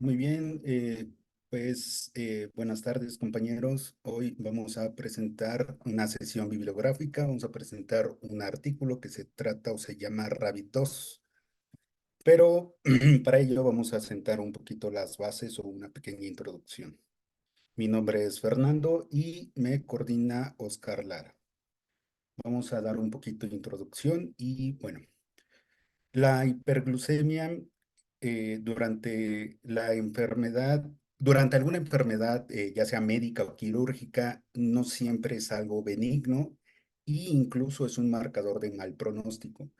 Muy bien, buenas tardes compañeros. Hoy vamos a presentar una sesión bibliográfica, vamos a presentar un artículo que se trata o se llama Rabbit 2, pero para ello vamos a sentar un poquito las bases o una pequeña introducción. Mi nombre es Fernando y me coordina Oscar Lara. Vamos a dar un poquito de introducción y bueno. La hiperglucemia durante la enfermedad, durante alguna enfermedad, ya sea médica o quirúrgica, no siempre es algo benigno e incluso es un marcador de mal pronóstico.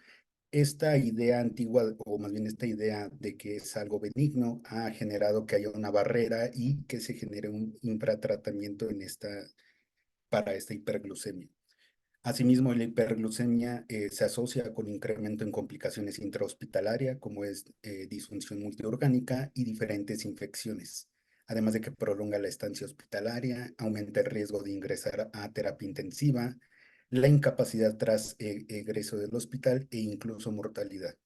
Esta idea antigua, o más bien esta idea de que es algo benigno, ha generado que haya una barrera y que se genere un infratratamiento para esta hiperglucemia. Asimismo, la hiperglucemia se asocia con incremento en complicaciones intrahospitalaria, como es disfunción multiorgánica y diferentes infecciones, además de que prolonga la estancia hospitalaria, aumenta el riesgo de ingresar a terapia intensiva, la incapacidad tras egreso del hospital e incluso mortalidad.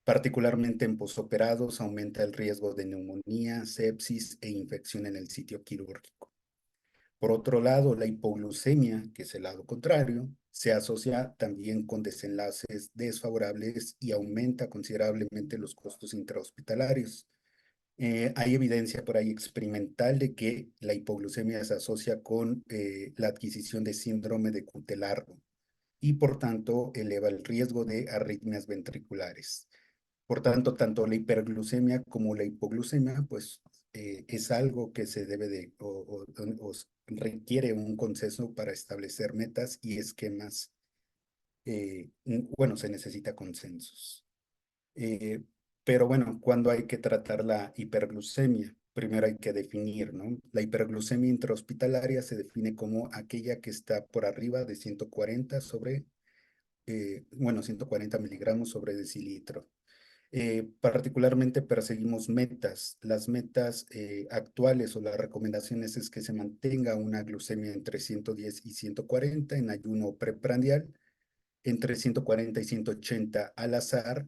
Particularmente en posoperados, aumenta el riesgo de neumonía, sepsis e infección en el sitio quirúrgico. Por otro lado, la hipoglucemia, que es el lado contrario, se asocia también con desenlaces desfavorables y aumenta considerablemente los costos intrahospitalarios. Hay evidencia por ahí experimental de que la hipoglucemia se asocia con la adquisición de síndrome de Cutelargo y por tanto eleva el riesgo de arritmias ventriculares. Por tanto, tanto la hiperglucemia como la hipoglucemia, pues es algo que se debe de o requiere un consenso para establecer metas y esquemas. Bueno, se necesita consensos. Eh, pero bueno, cuando hay que tratar la hiperglucemia, primero hay que definir, ¿no? La hiperglucemia intrahospitalaria se define como aquella que está por arriba de 140 sobre, 140 miligramos sobre decilitro. Particularmente perseguimos metas. Las metas actuales o las recomendaciones es que se mantenga una glucemia entre 110 y 140 en ayuno preprandial, entre 140 y 180 al azar,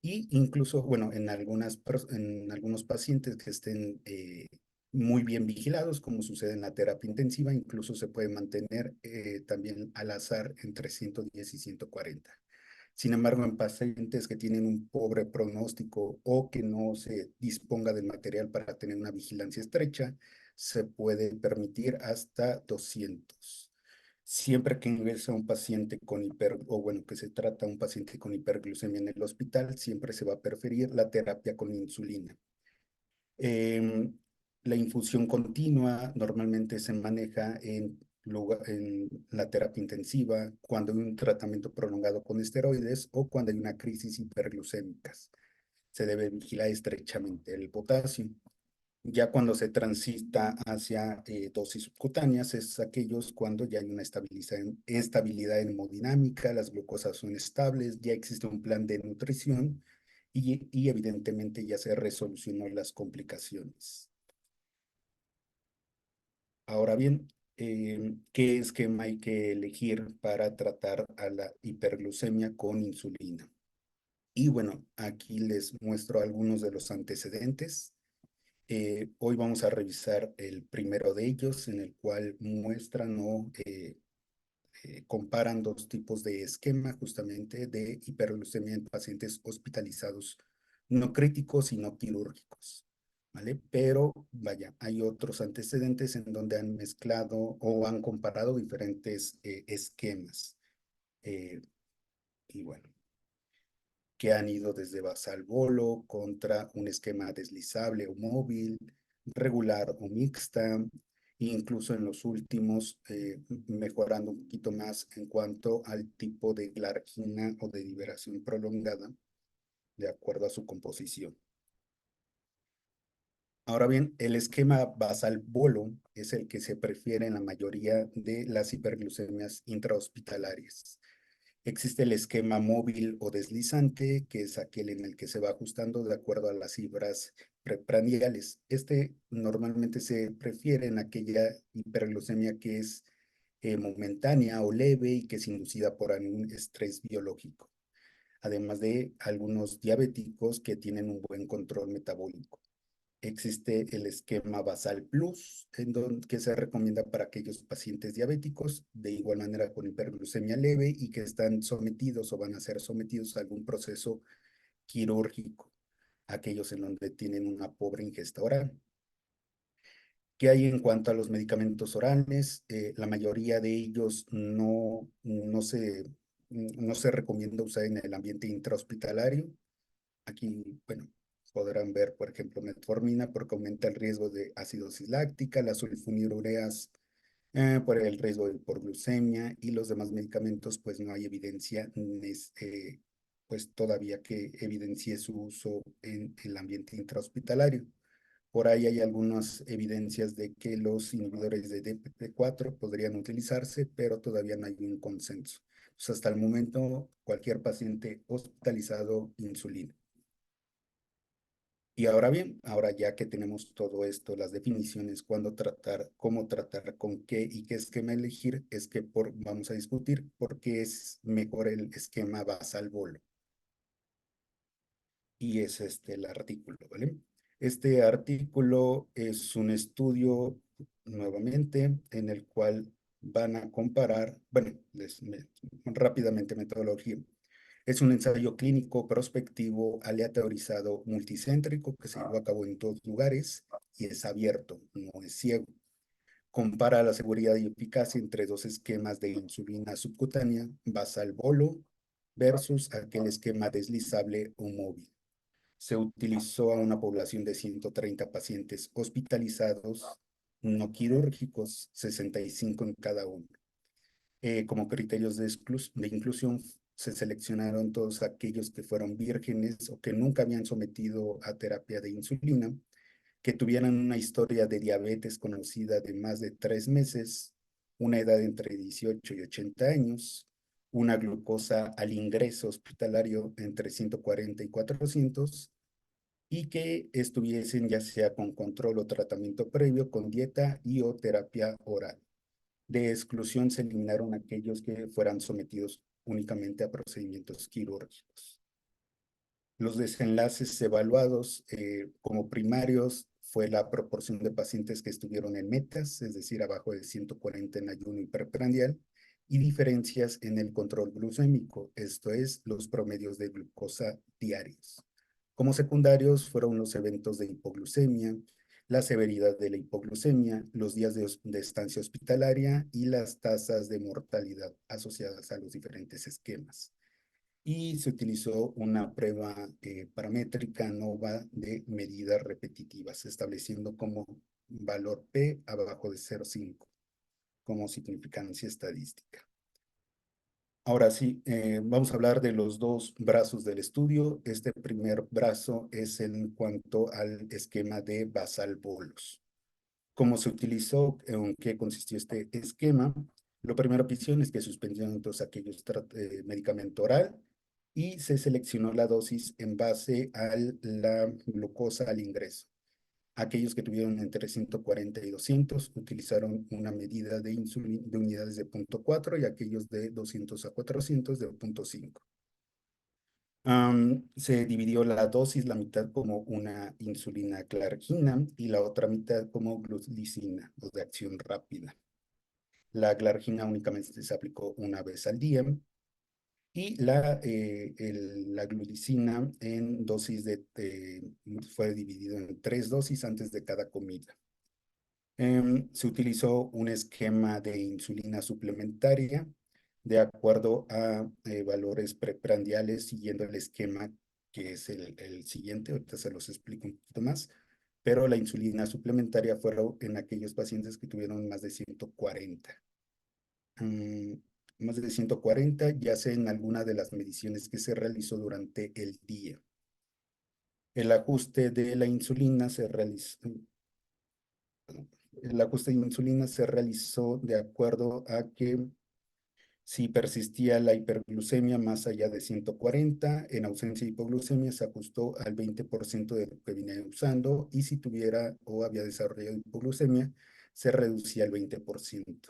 y incluso, bueno, en algunos pacientes que estén muy bien vigilados, como sucede en la terapia intensiva, incluso se puede mantener también al azar entre 110 y 140. Sin embargo, en pacientes que tienen un pobre pronóstico o que no se disponga del material para tener una vigilancia estrecha, se puede permitir hasta 200. Siempre que ingresa un paciente con o bueno, que se trata un paciente con hiperglucemia en el hospital, siempre se va a preferir la terapia con insulina. Em, la infusión continua normalmente se maneja en la terapia intensiva cuando hay un tratamiento prolongado con esteroides o cuando hay una crisis hiperglucémicas. Se debe vigilar estrechamente el potasio. Ya cuando se transita hacia dosis subcutáneas es aquellos cuando ya hay una estabilidad hemodinámica, las glucosas son estables, ya existe un plan de nutrición y evidentemente ya se resolucionó las complicaciones. Ahora bien, ¿qué esquema hay que elegir para tratar a la hiperglucemia con insulina? Y bueno, aquí les muestro algunos de los antecedentes. Hoy vamos a revisar el primero de ellos, en el cual muestran o comparan dos tipos de esquema justamente de hiperglucemia en pacientes hospitalizados, no críticos y no quirúrgicos, ¿vale? Pero vaya, hay otros antecedentes en donde han mezclado o han comparado diferentes esquemas. Eh, y bueno, que han ido desde basal bolo contra un esquema deslizable o móvil, regular o mixta, e incluso en los últimos mejorando un poquito más en cuanto al tipo de glargina o de liberación prolongada, de acuerdo a su composición. Ahora bien, el esquema basal bolo es el que se prefiere en la mayoría de las hiperglucemias intrahospitalarias. Existe el esquema móvil o deslizante, que es aquel en el que se va ajustando de acuerdo a las cifras preprandiales. Este normalmente se prefiere en aquella hiperglucemia que es momentánea o leve y que es inducida por algún estrés biológico, además de algunos diabéticos que tienen un buen control metabólico. Existe el esquema Basal Plus, que se recomienda para aquellos pacientes diabéticos, de igual manera con hiperglucemia leve y que están sometidos o van a ser sometidos a algún proceso quirúrgico, aquellos en donde tienen una pobre ingesta oral. ¿Qué hay en cuanto a los medicamentos orales? La mayoría de ellos no se recomienda usar en el ambiente intrahospitalario. Aquí, bueno, podrán ver, por ejemplo, metformina porque aumenta el riesgo de acidosis láctica, las sulfonilureas por el riesgo de hipoglucemia y los demás medicamentos, pues no hay evidencia, pues todavía que evidencie su uso en el ambiente intrahospitalario. Por ahí hay algunas evidencias de que los inhibidores de DPP-4 podrían utilizarse, pero todavía no hay un consenso. Pues hasta el momento, cualquier paciente hospitalizado, insulina. Y ahora bien, ahora ya que tenemos todo esto, las definiciones, cuándo tratar, cómo tratar, con qué y qué esquema elegir, es que vamos a discutir por qué es mejor el esquema basal-bolo. Y es este el artículo, ¿vale? Este artículo es un estudio, nuevamente, en el cual van a comparar, bueno, rápidamente metodología. Es un ensayo clínico prospectivo aleatorizado multicéntrico que se llevó a cabo en 2 lugares y es abierto, no es ciego. Compara la seguridad y eficacia entre 2 esquemas de insulina subcutánea basal bolo versus aquel esquema deslizable o móvil. Se utilizó a una población de 130 pacientes hospitalizados no quirúrgicos, 65 en cada uno. Como criterios de inclusión se seleccionaron todos aquellos que fueron vírgenes o que nunca habían sometido a terapia de insulina, que tuvieran una historia de diabetes conocida de más de 3 meses, una edad entre 18 y 80 años, una glucosa al ingreso hospitalario entre 140 y 400, y que estuviesen ya sea con control o tratamiento previo, con dieta y o terapia oral. De exclusión se eliminaron aquellos que fueran sometidos únicamente a procedimientos quirúrgicos. Los desenlaces evaluados como primarios fue la proporción de pacientes que estuvieron en metas, es decir, abajo de 140 en ayuno hiperprandial, y diferencias en el control glucémico, esto es, los promedios de glucosa diarios. Como secundarios fueron los eventos de hipoglucemia, la severidad de la hipoglucemia, los días de estancia hospitalaria y las tasas de mortalidad asociadas a los diferentes esquemas. Y se utilizó una prueba paramétrica ANOVA de medidas repetitivas, estableciendo como valor P abajo de 0,5 como significancia estadística. Ahora sí, vamos a hablar de los 2 brazos del estudio. Este primer brazo es en cuanto al esquema de basal bolos. ¿Cómo se utilizó? ¿En qué consistió este esquema? Lo primero que hicieron es que suspendieron todos aquellos medicamento oral y se seleccionó la dosis en base a la glucosa al ingreso. Aquellos que tuvieron entre 140 y 200 utilizaron una medida de insulina de unidades de 0,4 y aquellos de 200 a 400 de 0,5. Se dividió la dosis, la mitad como una insulina glargina y la otra mitad como glulicina o de acción rápida. La glargina únicamente se aplicó una vez al día y la glulicina en dosis fue dividido en 3 dosis antes de cada comida. Se utilizó un esquema de insulina suplementaria de acuerdo a valores preprandiales siguiendo el esquema que es el siguiente, ahorita se los explico un poquito más, pero la insulina suplementaria fueron en aquellos pacientes que tuvieron más de 140. Mm, Más de 140, ya sea en alguna de las mediciones que se realizó durante el día. El ajuste de la insulina se realizó, el ajuste de insulina se realizó de acuerdo a que si persistía la hiperglucemia más allá de 140, en ausencia de hipoglucemia se ajustó al 20% de lo que venía usando y si tuviera o había desarrollado hipoglucemia, se reducía al 20%.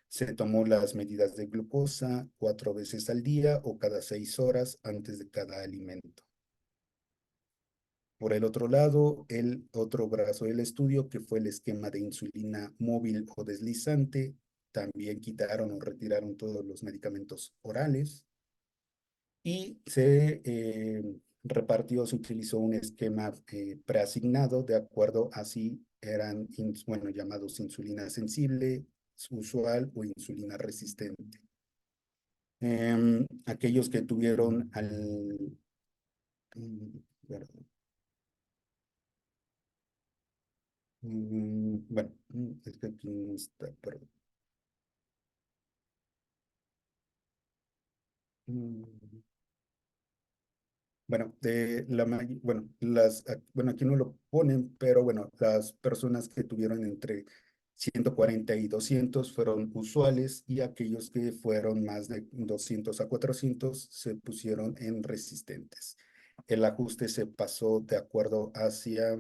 Se tomó las medidas de glucosa 4 veces al día o cada 6 horas antes de cada alimento. Por el otro lado, el otro brazo del estudio, que fue el esquema de insulina móvil o deslizante, también quitaron o retiraron todos los medicamentos orales y repartió, se utilizó un esquema preasignado de acuerdo a si eran, bueno, llamados insulina sensible, usual o insulina resistente. Aquellos que tuvieron perdón, bueno, es que aquí no está, perdón. Mm, Bueno, bueno, aquí no lo ponen, pero bueno, las personas que tuvieron entre 140 y 200 fueron usuales y aquellos que fueron más de 200 a 400 se pusieron en resistentes. El ajuste se pasó de acuerdo hacia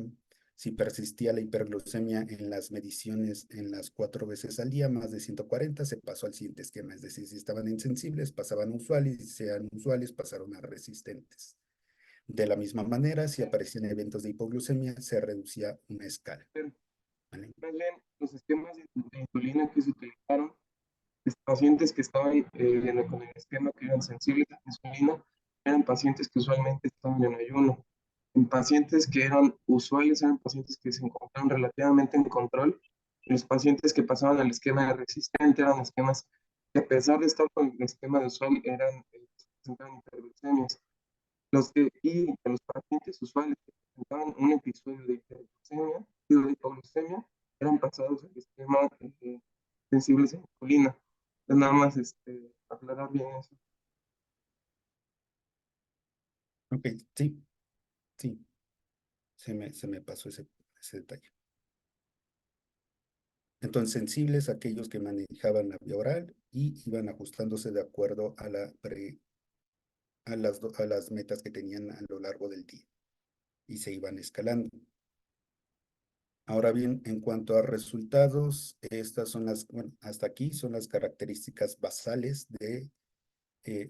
si persistía la hiperglucemia en las mediciones en las 4 veces al día, más de 140, se pasó al siguiente esquema, es decir, si estaban insensibles, pasaban a usuales, y si eran usuales, pasaron a resistentes. De la misma manera, si aparecían eventos de hipoglucemia, se reducía una escala. Pero ¿Vale? más bien, los esquemas de insulina que se utilizaron, los pacientes que estaban con el esquema que eran sensibles a la insulina, eran pacientes que usualmente estaban en ayuno. En pacientes que eran usuales, eran pacientes que se encontraban relativamente en control. Los pacientes que pasaban al esquema de resistente eran esquemas que, a pesar de estar con el esquema de usual, presentaban hiperglucemias. Y de los pacientes usuales que presentaban un episodio de hiperglucemia y de hipoglucemia eran pasados al esquema sensibles a insulina. Entonces, nada más aclarar bien eso. Ok, sí, sí, se me pasó ese detalle. Entonces, sensibles aquellos que manejaban la vía oral y iban ajustándose de acuerdo a las metas que tenían a lo largo del día y se iban escalando. Ahora bien, en cuanto a resultados, estas son bueno, hasta aquí son las características basales de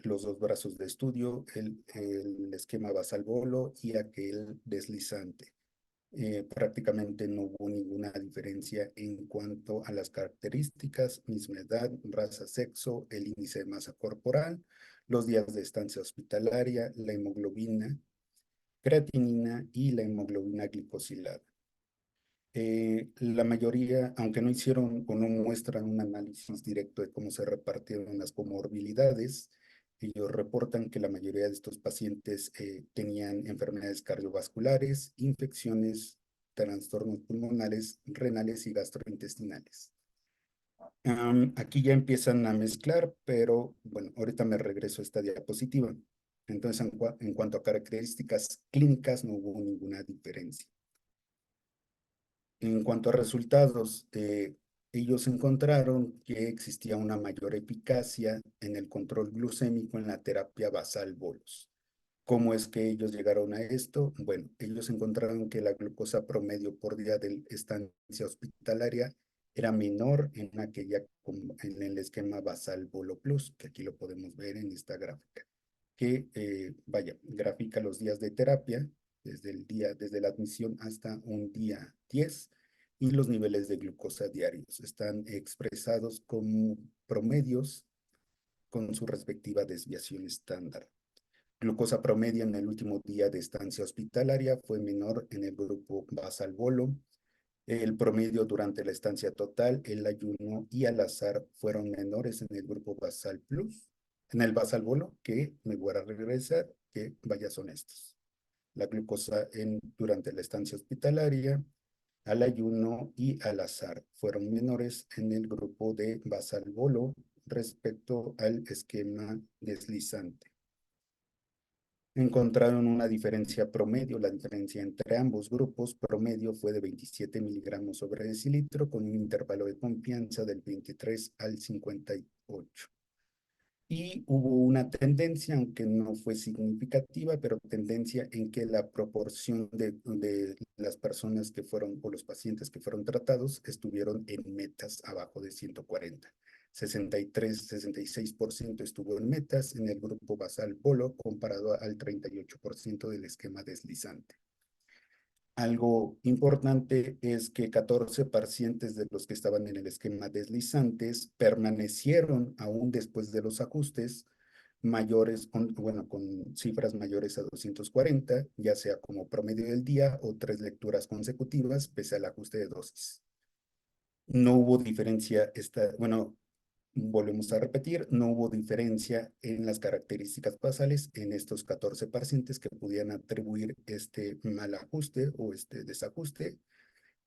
los dos brazos de estudio, el esquema basal bolo y aquel deslizante. Prácticamente no hubo ninguna diferencia en cuanto a las características, misma edad, raza, sexo, el índice de masa corporal, los días de estancia hospitalaria, la hemoglobina, creatinina y la hemoglobina glicosilada. La mayoría, aunque no hicieron o no muestran un análisis directo de cómo se repartieron las comorbilidades, ellos reportan que la mayoría de estos pacientes tenían enfermedades cardiovasculares, infecciones, trastornos pulmonares, renales y gastrointestinales. Aquí ya empiezan a mezclar, pero bueno, ahorita me regreso a esta diapositiva. Entonces, en cuanto a características clínicas, no hubo ninguna diferencia. En cuanto a resultados, ellos encontraron que existía una mayor eficacia en el control glucémico en la terapia basal bolos. ¿Cómo es que ellos llegaron a esto? Bueno, ellos encontraron que la glucosa promedio por día de estancia hospitalaria era menor en el esquema basal bolo plus, que aquí lo podemos ver en esta gráfica, que grafica los días de terapia desde la admisión hasta un día 10 y los niveles de glucosa diarios. Están expresados como promedios con su respectiva desviación estándar. Glucosa promedio en el último día de estancia hospitalaria fue menor en el grupo basal bolo. El promedio durante la estancia total, el ayuno y al azar fueron menores en el grupo basal plus, en el basal bolo, que me voy a regresar, que vaya son estos. La glucosa durante la estancia hospitalaria, al ayuno y al azar fueron menores en el grupo de basal bolo respecto al esquema deslizante. Encontraron una diferencia promedio, la diferencia entre ambos grupos promedio fue de 27 miligramos sobre decilitro con un intervalo de confianza del 23 al 58. Y hubo una tendencia, aunque no fue significativa, pero tendencia en que la proporción de las personas que fueron, o los pacientes que fueron tratados, estuvieron en metas abajo de 140. 66% estuvo en metas en el grupo basal polo comparado al 38% del esquema deslizante. Algo importante es que 14 pacientes de los que estaban en el esquema deslizantes permanecieron aún después de los ajustes mayores, bueno, con cifras mayores a 240, ya sea como promedio del día o 3 lecturas consecutivas, pese al ajuste de dosis. No hubo diferencia, bueno, volvemos a repetir, no hubo diferencia en las características basales en estos 14 pacientes que pudieran atribuir este mal ajuste o este desajuste.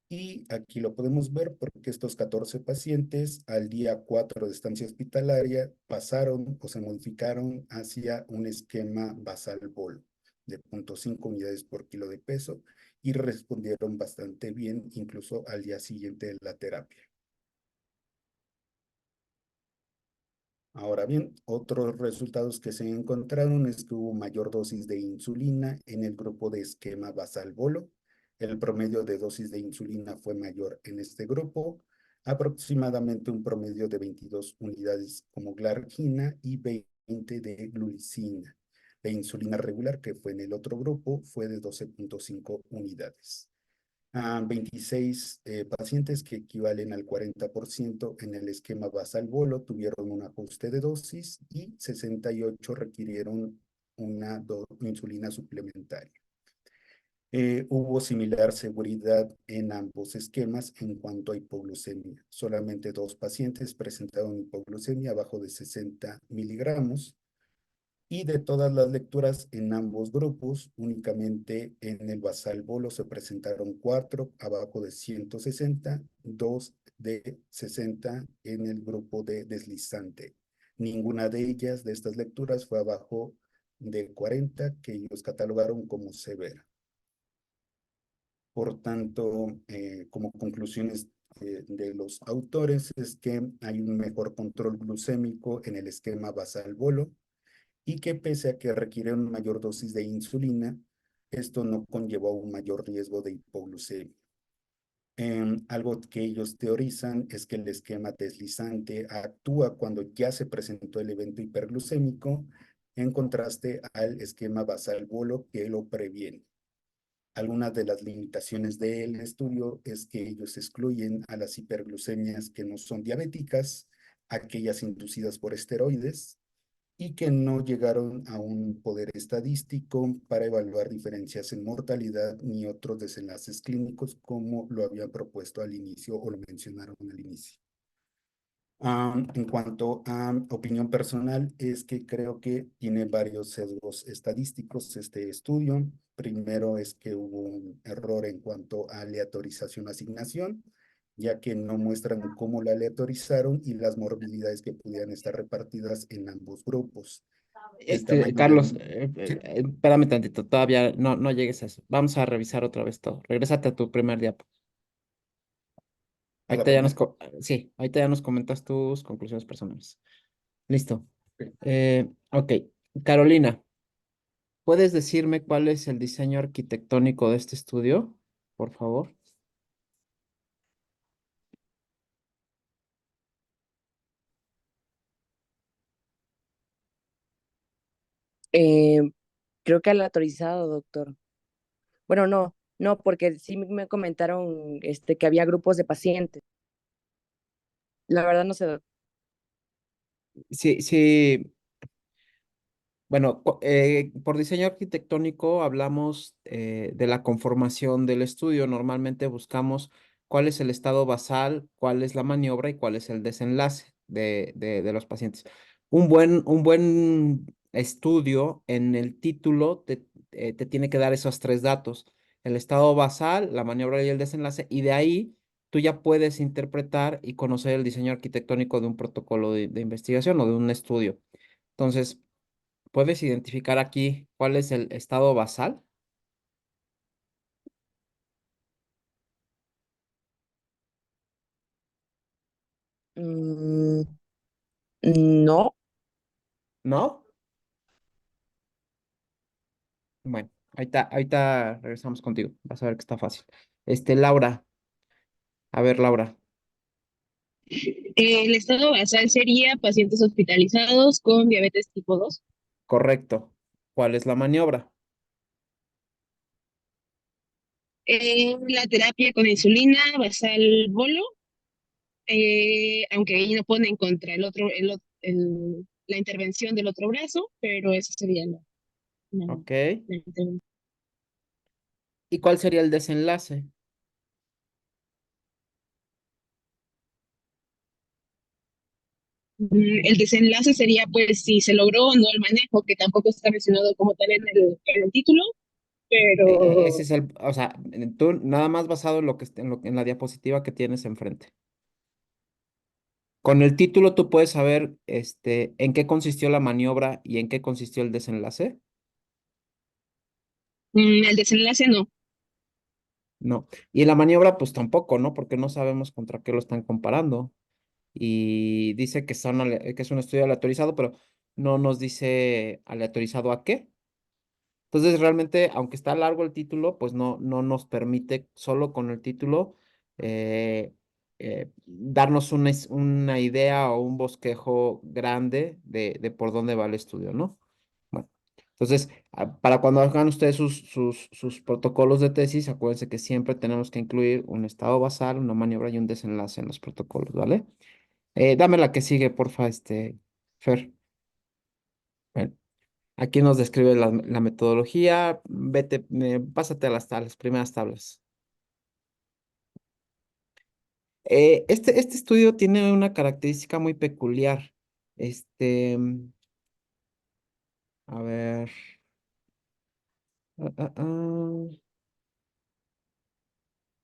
Y aquí lo podemos ver porque estos 14 pacientes al día 4 de estancia hospitalaria pasaron o se modificaron hacia un esquema basal bol de 0.5 unidades por kilo de peso y respondieron bastante bien incluso al día siguiente de la terapia. Ahora bien, otros resultados que se encontraron es que hubo mayor dosis de insulina en el grupo de esquema basal bolo. El promedio de dosis de insulina fue mayor en este grupo, aproximadamente un promedio de 22 unidades como glargina y 20 de glucina. La insulina regular, que fue en el otro grupo, fue de 12.5 unidades. 26 pacientes que equivalen al 40% en el esquema basal bolo tuvieron un ajuste de dosis y 68 requirieron una insulina suplementaria. Hubo similar seguridad en ambos esquemas en cuanto a hipoglucemia. Solamente 2 pacientes presentaron hipoglucemia abajo de 60 miligramos. Y de todas las lecturas en ambos grupos, únicamente en el basal bolo se presentaron 4 abajo de 160, 2 de 60 en el grupo de deslizante. Ninguna de ellas, de estas lecturas, fue abajo de 40, que ellos catalogaron como severa. Por tanto, como conclusiones de los autores, es que hay un mejor control glucémico en el esquema basal bolo, y que pese a que requiere una mayor dosis de insulina, esto no conllevó un mayor riesgo de hipoglucemia. Algo que ellos teorizan es que el esquema deslizante actúa cuando ya se presentó el evento hiperglucémico, en contraste al esquema basal bolo que lo previene. Algunas de las limitaciones del estudio es que ellos excluyen a las hiperglucemias que no son diabéticas, aquellas inducidas por esteroides, y que no llegaron a un poder estadístico para evaluar diferencias en mortalidad ni otros desenlaces clínicos como lo habían propuesto al inicio o lo mencionaron al inicio. En cuanto a opinión personal, es que creo que tiene varios sesgos estadísticos este estudio. Primero es que hubo un error en cuanto a aleatorización-asignación, ya que no muestran cómo la aleatorizaron y las morbilidades que pudieran estar repartidas en ambos grupos. El tamaño Carlos, del... Sí, espérame tantito, todavía no llegues a eso. Vamos a revisar otra vez todo. Regrésate a tu primer diapo. a la Ahorita ya primera. sí, ahorita ya nos comentas tus conclusiones personales. Listo. Ok, Carolina, ¿puedes decirme cuál es el diseño arquitectónico de este estudio, por favor? Eh, Creo que aleatorizado, doctor. Bueno, no, porque sí me comentaron que había grupos de pacientes. La verdad no sé, Sí, sí. Bueno, por diseño arquitectónico hablamos de la conformación del estudio. Normalmente buscamos cuál es el estado basal, cuál es la maniobra y cuál es el desenlace de los pacientes. Un buen estudio en el título te tiene que dar esos tres datos: el estado basal, la maniobra y el desenlace, y de ahí tú ya puedes interpretar y conocer el diseño arquitectónico de un protocolo de investigación o de un estudio. Entonces, ¿puedes identificar aquí cuál es el estado basal? mm, no. ¿No? Bueno, ahorita regresamos contigo. Vas a ver que está fácil. Laura, a ver, Laura, El estado basal sería pacientes hospitalizados con diabetes tipo 2. correcto. ¿Cuál es la maniobra? La terapia con insulina, basal bolo, aunque ahí no ponen contra la intervención del otro brazo, pero esa sería Ok. la intervención. ¿Y cuál sería el desenlace? El desenlace sería, pues, si se logró o no el manejo, que tampoco está mencionado como tal en el título, Ese pero es el, o sea, tú nada más basado en lo que en la diapositiva que tienes enfrente. Con el título tú puedes saber en qué consistió la maniobra y en qué consistió el desenlace. el desenlace no. No. Y la maniobra, pues tampoco, ¿no? Porque no sabemos contra qué lo están comparando. Y dice que es un estudio aleatorizado, pero no nos dice aleatorizado a qué. Entonces, realmente, aunque está largo el título, pues no nos permite solo con el título eh, darnos una idea o un bosquejo grande de por dónde va el estudio, ¿no? Bueno, entonces, para cuando hagan ustedes sus protocolos de tesis, acuérdense que siempre tenemos que incluir un estado basal, una maniobra y un desenlace en los protocolos, ¿vale? Dame la que sigue, porfa, Fer. Bueno, aquí nos describe la metodología. Vete, pásate a las primeras tablas. Este estudio tiene una característica muy peculiar. A ver. ah, ah, ah.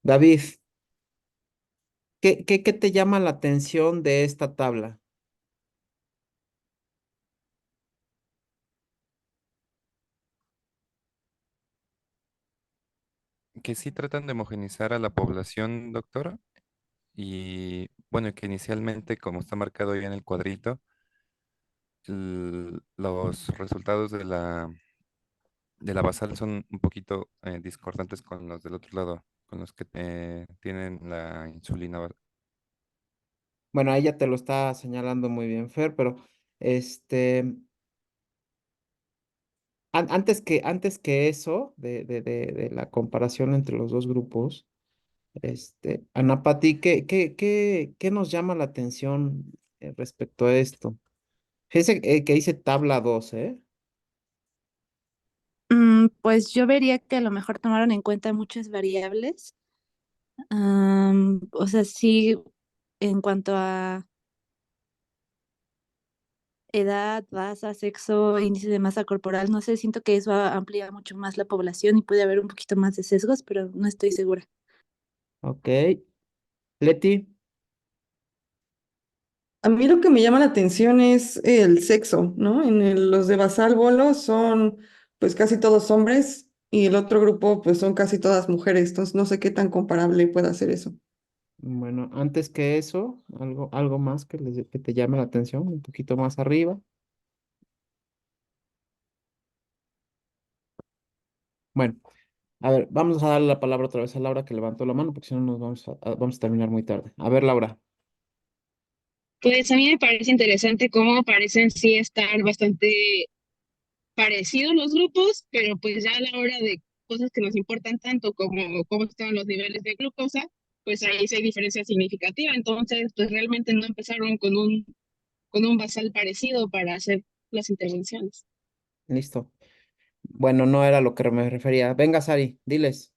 David, ¿qué te llama la atención de esta tabla? Que sí tratan de homogeneizar a la población, doctora, y bueno, que inicialmente, como está marcado ya en el cuadrito, los resultados de la basal son un poquito discordantes con los del otro lado, con los que tienen la insulina. Bueno, ahí ya te lo está señalando muy bien, Fer, pero este, antes que eso, de la comparación entre los dos grupos, Ana Pati, ¿qué nos llama la atención respecto a esto? Fíjese que dice tabla 2, ¿eh? Pues yo vería que a lo mejor tomaron en cuenta muchas variables. O sea, sí, en cuanto a edad, raza, sexo, índice de masa corporal, no sé, siento que eso amplía mucho más la población y puede haber un poquito más de sesgos, pero no estoy segura. Ok. Leti, A mí lo que me llama la atención es el sexo, ¿no? Los de Basal Bolo son pues casi todos hombres y el otro grupo pues son casi todas mujeres, entonces no sé qué tan comparable pueda ser eso. bueno, antes que eso, algo más que te llame la atención, un poquito más arriba. Bueno, a ver, vamos a darle la palabra otra vez a Laura que levantó la mano, porque si no nos vamos a terminar muy tarde. A ver, Laura. Pues a mí me parece interesante cómo parecen sí estar bastante parecidos los grupos, pero pues ya a la hora de cosas que nos importan tanto como cómo están los niveles de glucosa, pues ahí sí hay diferencia significativa. Entonces, pues realmente no empezaron con un basal parecido para hacer las intervenciones. Listo. Bueno, no era lo que me refería. Venga, Sari, diles.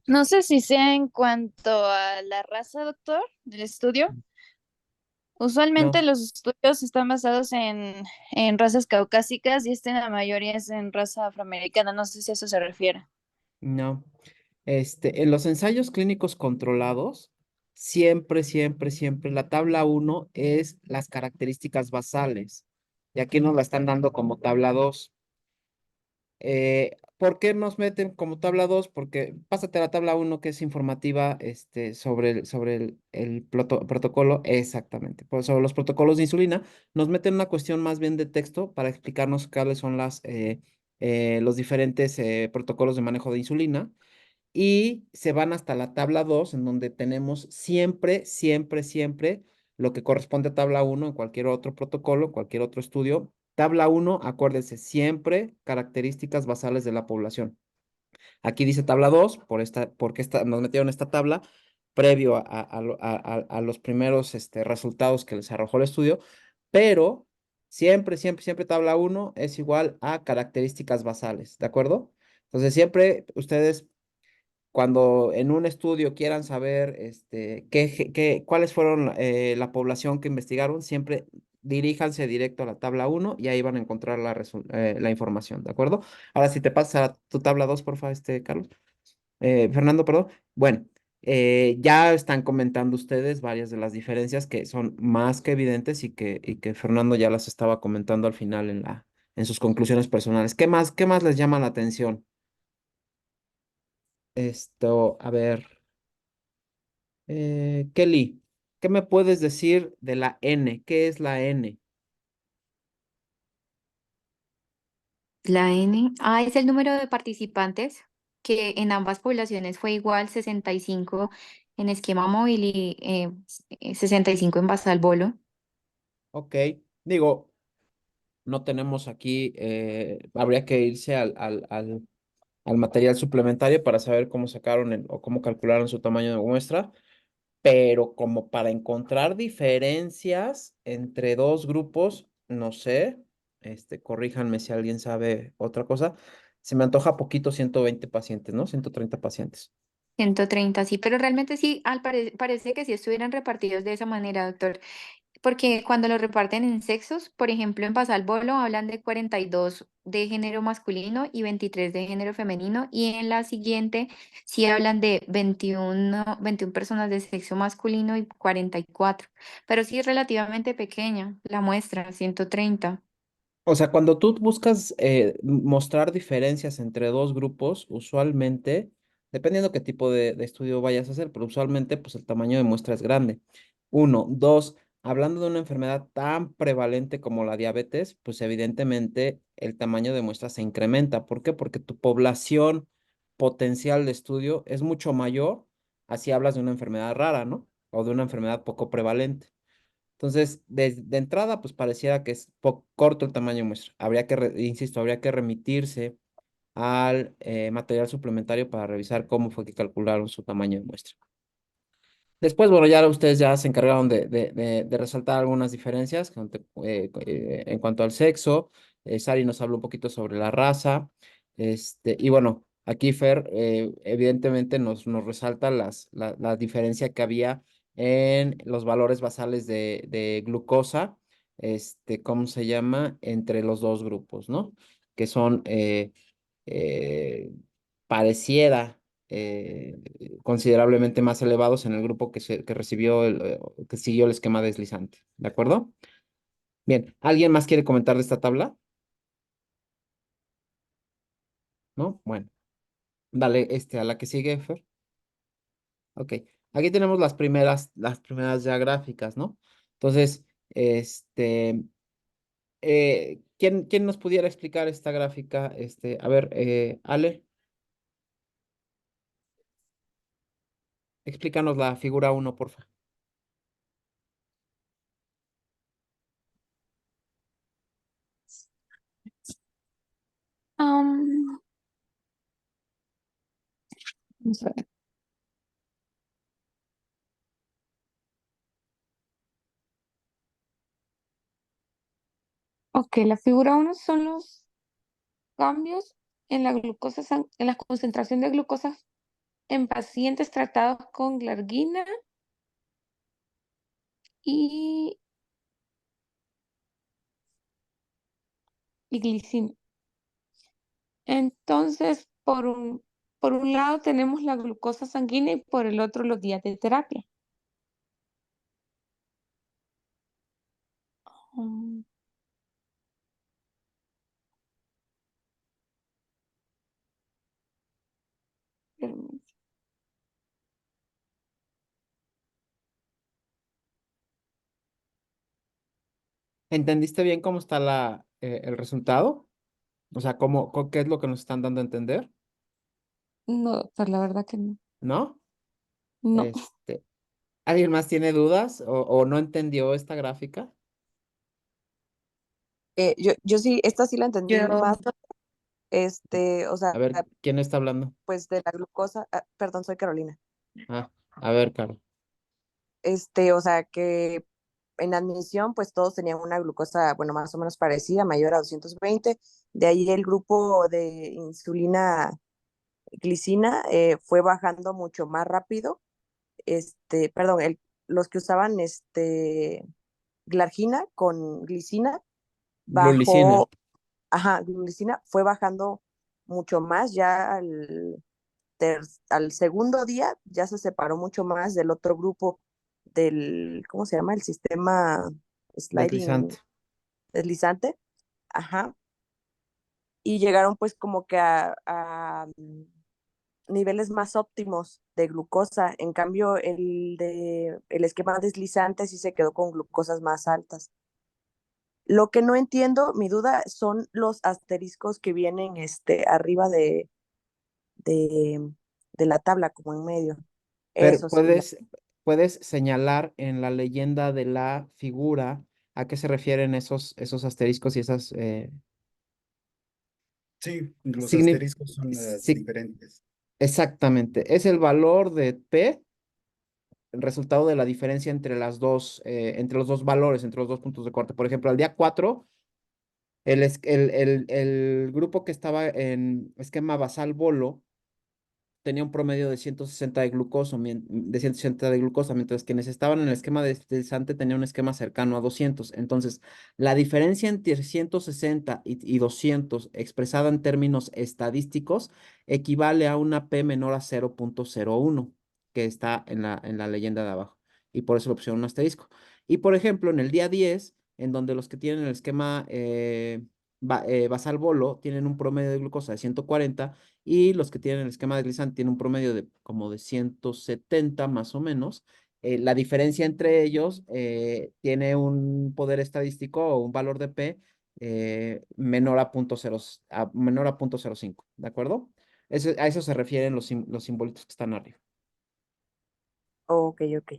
No sé si sea en cuanto a la raza, doctor, del estudio. Usualmente No, los estudios están basados en razas caucásicas y la mayoría es en raza afroamericana. No sé si a eso se refiere. no. En los ensayos clínicos controlados, siempre, la tabla uno es las características basales. Y aquí nos la están dando como tabla 2. ¿Por qué nos meten como tabla 2? Porque pásate a la tabla uno que es informativa sobre el protocolo, exactamente. Sobre los protocolos de insulina, nos meten una cuestión más bien de texto para explicarnos cuáles son los diferentes protocolos de manejo de insulina y se van hasta la tabla 2 en donde tenemos siempre lo que corresponde a tabla uno en cualquier otro protocolo, en cualquier otro estudio. Tabla uno, acuérdense, siempre características basales de la población. Aquí dice tabla 2, porque nos metieron esta tabla previo a los primeros resultados que les arrojó el estudio, pero siempre tabla 1 es igual a características basales, ¿de acuerdo? Entonces siempre ustedes cuando en un estudio quieran saber cuáles fueron la población que investigaron, siempre diríjanse directo a la tabla 1 y ahí van a encontrar la información, ¿de acuerdo? Ahora, si te pasas a tu tabla 2, porfa, Carlos. Fernando, perdón. Bueno, ya están comentando ustedes varias de las diferencias que son más que evidentes y que Fernando ya las estaba comentando al final en sus conclusiones personales. ¿Qué más les llama la atención? A ver. Kelly, ¿qué me puedes decir de la N? ¿Qué es la N? La N, es el número de participantes que en ambas poblaciones fue igual 65 en esquema móvil y 65 en basal bolo. Ok, digo, no tenemos aquí, habría que irse al material suplementario para saber cómo sacaron o cómo calcularon su tamaño de muestra, pero como para encontrar diferencias entre dos grupos, no sé, corríjanme si alguien sabe otra cosa, se me antoja poquito 120 pacientes, ¿no? 130 pacientes. 130, sí, pero realmente sí, parece que sí estuvieran repartidos de esa manera, doctor. Porque cuando lo reparten en sexos, por ejemplo, en basal bolo hablan de 42 de género masculino y 23 de género femenino, y en la siguiente sí hablan de 21 personas de sexo masculino y 44. Pero sí es relativamente pequeña la muestra, 130. O sea, cuando tú buscas mostrar diferencias entre dos grupos, usualmente, dependiendo qué tipo de estudio vayas a hacer, pero usualmente pues el tamaño de muestra es grande. Uno, dos, hablando de una enfermedad tan prevalente como la diabetes, pues evidentemente el tamaño de muestra se incrementa. ¿Por qué? Porque tu población potencial de estudio es mucho mayor, así hablas de una enfermedad rara, ¿no? O de una enfermedad poco prevalente. Entonces, de entrada, pues pareciera que es corto el tamaño de muestra. Insisto, habría que remitirse al material suplementario para revisar cómo fue que calcularon su tamaño de muestra. Después, bueno, ya ustedes ya se encargaron de resaltar algunas diferencias en cuanto al sexo. Sari nos habló un poquito sobre la raza. Y bueno, aquí Fer evidentemente nos resalta la diferencia que había en los valores basales de glucosa, ¿cómo se llama? Entre los dos grupos, ¿no? Que son, eh, pareciera considerablemente más elevados en el grupo que recibió que siguió el esquema deslizante. ¿De acuerdo? Bien, ¿alguien más quiere comentar de esta tabla? ¿No? Bueno, dale a la que sigue, Fer. Ok, aquí tenemos las primeras ya gráficas, ¿no? Entonces, ¿quién nos pudiera explicar esta gráfica? A ver, Ale, explícanos la figura 1, por favor. Am, Vamos a ver. Ok, la figura 1 son los cambios en la glucosa, en la concentración de glucosa en pacientes tratados con glargina y, y glicina. Entonces, por un lado tenemos la glucosa sanguínea y por el otro los días de terapia. Mm, permítame. ¿Entendiste bien cómo está el resultado? O sea, ¿qué es lo que nos están dando a entender? No, doctor, la verdad que no. ¿No? No. Este, ¿Alguien más tiene dudas o no entendió esta gráfica? Yo sí, esta sí la entendí Yo, más. O sea, A ver, ¿quién está hablando? pues de la glucosa, perdón, soy Carolina. Ah, a ver, Caro. O sea, que en admisión, pues todos tenían una glucosa, bueno, más o menos parecida, mayor a 220. De ahí el grupo de insulina glicina fue bajando mucho más rápido. Perdón, los que usaban glargina con glicina Glulicina. bajó, ajá, glicina fue bajando mucho más, ya al segundo día ya se separó mucho más del otro grupo ¿cómo se llama? El sistema sliding Deslizante. deslizante, ajá, y llegaron pues como que a niveles más óptimos de glucosa. En cambio, el esquema deslizante sí se quedó con glucosas más altas. Lo que no entiendo, mi duda, son los asteriscos que vienen arriba de, de la tabla, como en medio. Pero Eso sí, puedes señalar en la leyenda de la figura a qué se refieren esos asteriscos y esas Sí, los signi- asteriscos son las sí, diferentes. exactamente. Es el valor de P, el resultado de la diferencia entre entre los dos valores, entre los dos puntos de corte. Por ejemplo, al día 4, el grupo que estaba en esquema basal bolo tenía un promedio de 160 de 160 de glucosa, mientras quienes estaban en el esquema deslizante tenían un esquema cercano a 200. Entonces, la diferencia entre 160 y 200 expresada en términos estadísticos equivale a una P menor a 0.01, que está en la leyenda de abajo. Y por eso le pusieron un asterisco. Y por ejemplo, en el día 10, en donde los que tienen el esquema basal bolo tienen un promedio de glucosa de 140, y los que tienen el esquema deslizante tienen un promedio de como de 170 más o menos. La diferencia entre ellos tiene un poder estadístico o un valor de P menor a 0.0, menor a 0.05, ¿de acuerdo? A eso se refieren los simbolitos que están arriba. ok, ok.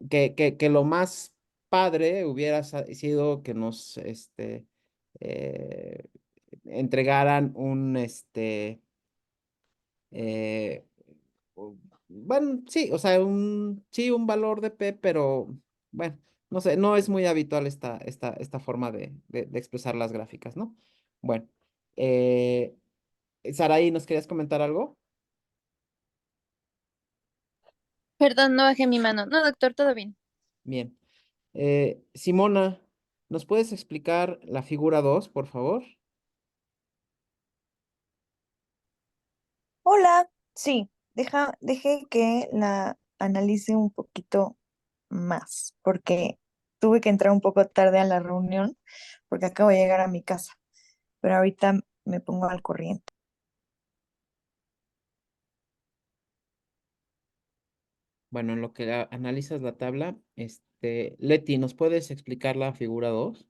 Que lo más padre hubiera sido que nos eh, entregaran eh, bueno, sí, o sea, sí, un valor de P, pero bueno, no sé, no es muy habitual esta forma de expresar las gráficas, ¿no? Bueno, eh, Saraí, ¿nos querías comentar algo? Perdón, no bajé mi mano. No, doctor, todo bien. Bien. Simona, ¿nos puedes explicar la figura 2, por favor? Hola, sí, deje que la analice un poquito más, porque tuve que entrar un poco tarde a la reunión, porque acabo de llegar a mi casa, pero ahorita me pongo al corriente. Bueno, en lo que analizas la tabla, Leti, ¿nos puedes explicar la figura 2?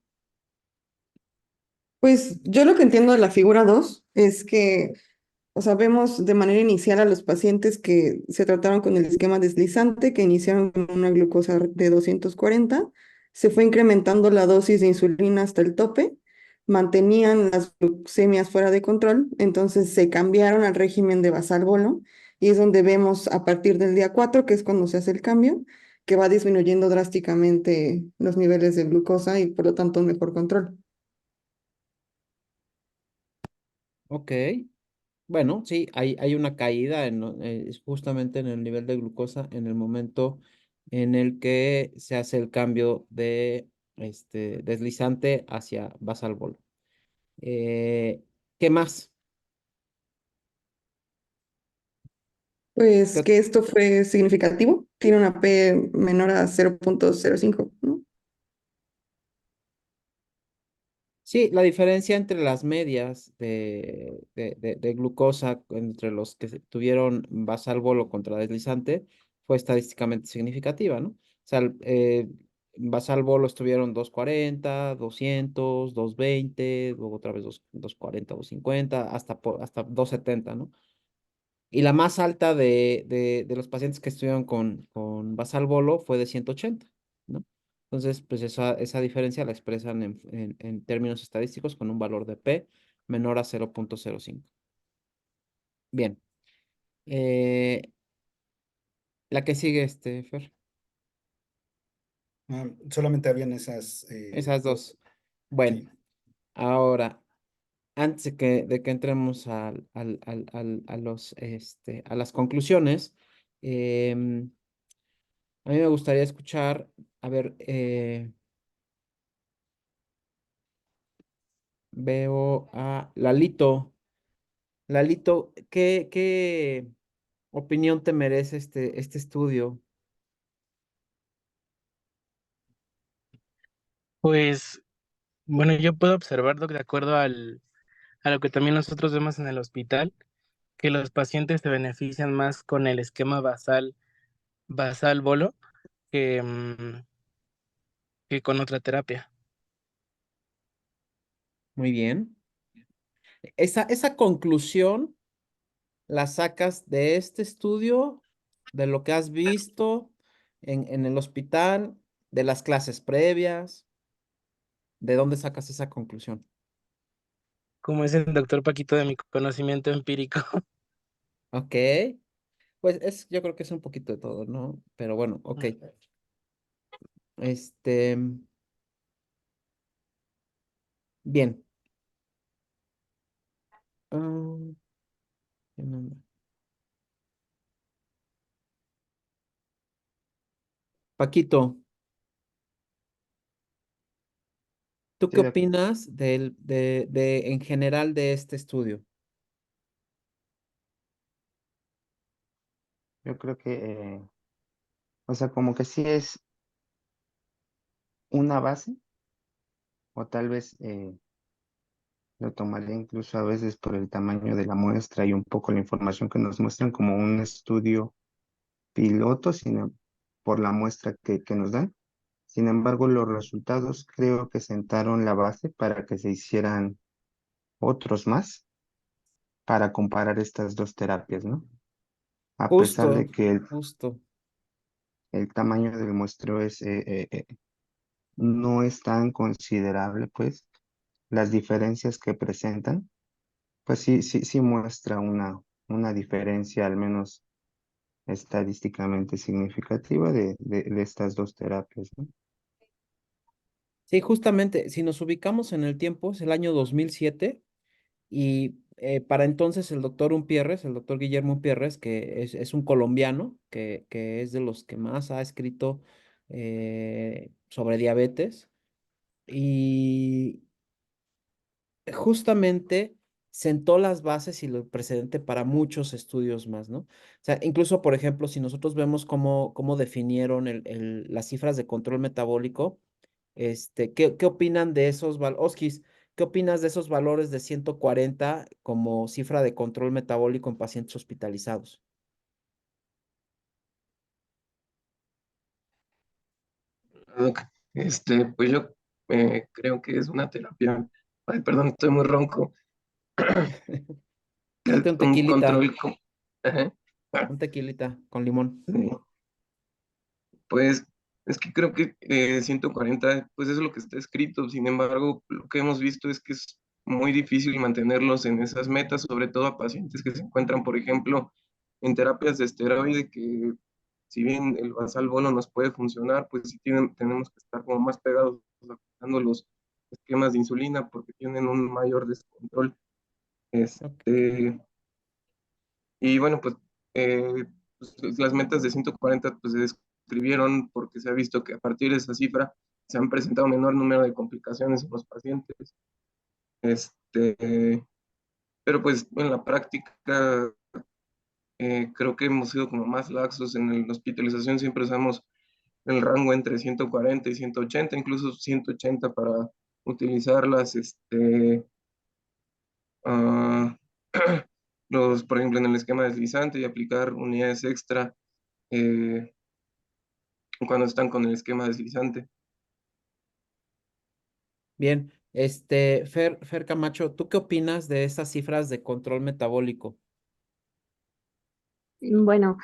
Pues yo lo que entiendo de la figura 2 es que, o sea, vemos de manera inicial a los pacientes que se trataron con el esquema deslizante, que iniciaron con una glucosa de 240, se fue incrementando la dosis de insulina hasta el tope, mantenían las glucemias fuera de control, entonces se cambiaron al régimen de basal bolo, y es donde vemos a partir del día 4, que es cuando se hace el cambio, que va disminuyendo drásticamente los niveles de glucosa y por lo tanto un mejor control. Ok. Bueno, sí, hay una caída es justamente en el nivel de glucosa en el momento en el que se hace el cambio de deslizante hacia basal bolo. ¿Qué más? Pues que esto fue significativo, tiene una P menor a 0.05, ¿no? Sí, la diferencia entre las medias de glucosa entre los que tuvieron basal bolo contra deslizante fue estadísticamente significativa, ¿no? O sea, basal bolo estuvieron 240, 200, 220, luego otra vez 240, 250, hasta 270, ¿no? Y la más alta de los pacientes que estuvieron con basal bolo fue de 180, ¿no? Entonces, pues esa diferencia la expresan en términos estadísticos con un valor de P menor a 0.05. Bien. Eh, la que sigue, Fer. Solamente habían esas Esas dos. dos. Bueno, Sí. ahora, antes de que entremos a las conclusiones, a mí me gustaría escuchar, a ver, veo a Lalito. Lalito, ¿qué opinión te merece este estudio? Pues, bueno, yo puedo observar, de acuerdo a lo que también nosotros vemos en el hospital, que los pacientes se benefician más con el esquema basal bolo que, que con otra terapia. Muy bien. Esa conclusión la sacas de este estudio, de lo que has visto en el hospital, de las clases previas. ¿De dónde sacas esa conclusión? Como es el doctor Paquito de mi conocimiento empírico. Ok, pues yo creo que es un poquito de todo, ¿no? Pero bueno, ok. Este, bien. Ah, ¿quién anda? Paquito, ¿tú qué Sí, opinas en general de este estudio? yo creo que, o sea, como que sí es una base, o tal vez lo tomaría incluso a veces por el tamaño de la muestra y un poco la información que nos muestran como un estudio piloto, por la muestra que nos dan. Sin embargo, los resultados creo que sentaron la base para que se hicieran otros más para comparar estas dos terapias, ¿no? A pesar Justo, de que justo. el tamaño del muestreo no es tan considerable, pues las diferencias que presentan, pues sí muestra una diferencia al menos estadísticamente significativa de estas dos terapias, ¿no? Sí, justamente, si nos ubicamos en el tiempo, es el año 2007 y para entonces el doctor Guillermo Umpierres, que es un colombiano, que es de los que más ha escrito sobre diabetes, y justamente sentó las bases y el precedente para muchos estudios más, ¿no? O sea, incluso, por ejemplo, si nosotros vemos cómo definieron las cifras de control metabólico, ¿qué opinan de esos valores? Oskis, ¿qué opinas de esos valores de 140 como cifra de control metabólico en pacientes hospitalizados? Ok. Pues yo creo que es una terapia. Ay, perdón, estoy muy ronco. Échate un Un tequilita, control. Ajá. un tequilita con limón. Sí. Pues es que creo que 140, pues eso es lo que está escrito. Sin embargo, lo que hemos visto es que es muy difícil mantenerlos en esas metas, sobre todo a pacientes que se encuentran, por ejemplo, en terapias de esteroide, que si bien el Basalbolo nos puede funcionar, pues sí tenemos que estar como más pegados ajustando los esquemas de insulina porque tienen un mayor descontrol. Ok. Este, y bueno, pues, las metas de 140 pues, se describieron porque se ha visto que a partir de esa cifra se han presentado menor número de complicaciones en los pacientes. Este, pero pues en la práctica creo que hemos sido como más laxos en la hospitalización, siempre usamos el rango entre 140 y 180, incluso 180 para utilizarlas, ah, por ejemplo, en el esquema deslizante y aplicar unidades extra eh, cuando están con el esquema deslizante. Bien, Fer Camacho, ¿tú qué opinas de estas cifras de control metabólico? Bueno,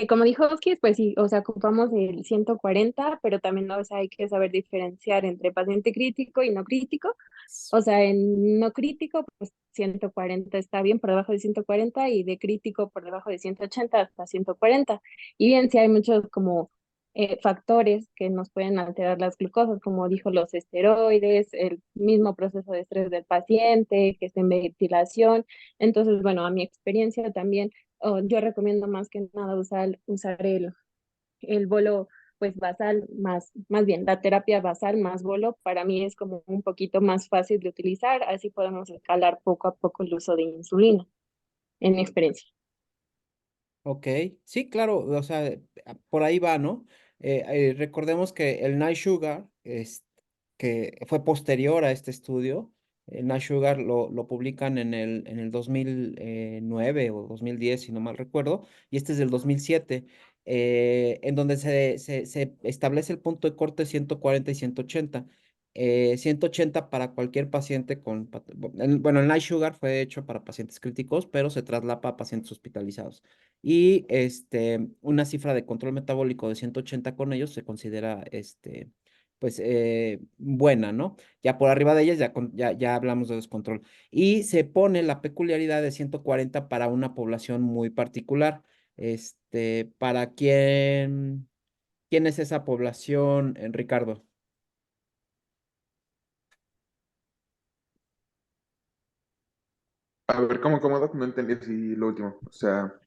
como dijo Oskis, pues sí, o sea, ocupamos el 140, pero también, o sea, hay que saber diferenciar entre paciente crítico y no crítico. O sea, en no crítico, pues 140 está bien por debajo de 140 y de crítico por debajo de 180 hasta 140. Y bien, sí hay muchos como factores que nos pueden alterar las glucosas, como dijo los esteroides, el mismo proceso de estrés del paciente, que esté en ventilación. Entonces, bueno, a mi experiencia también, yo recomiendo más que nada usar el bolo pues basal más bien la terapia basal más bolo para mí es como un poquito más fácil de utilizar, así podemos escalar poco a poco el uso de insulina, en mi experiencia. Ok, sí, claro, o sea, por ahí va, ¿no? Recordemos que el Night Sugar, que fue posterior a este estudio, el Night Sugar lo publican en el 2009 o 2010, si no mal recuerdo, y este es del 2007, en donde se establece el punto de corte 140 y 180. 180 para cualquier paciente con, bueno, el Night Sugar fue hecho para pacientes críticos, pero se traslapa a pacientes hospitalizados. Y una cifra de control metabólico de 180 con ellos se considera pues buena, ¿no? Ya por arriba de ellas ya hablamos de descontrol. Y se pone la peculiaridad de 140 para una población muy particular. ¿Para quién es esa población, Ricardo? A ver, ¿cómo, Doc? No entendí si lo último. O sea,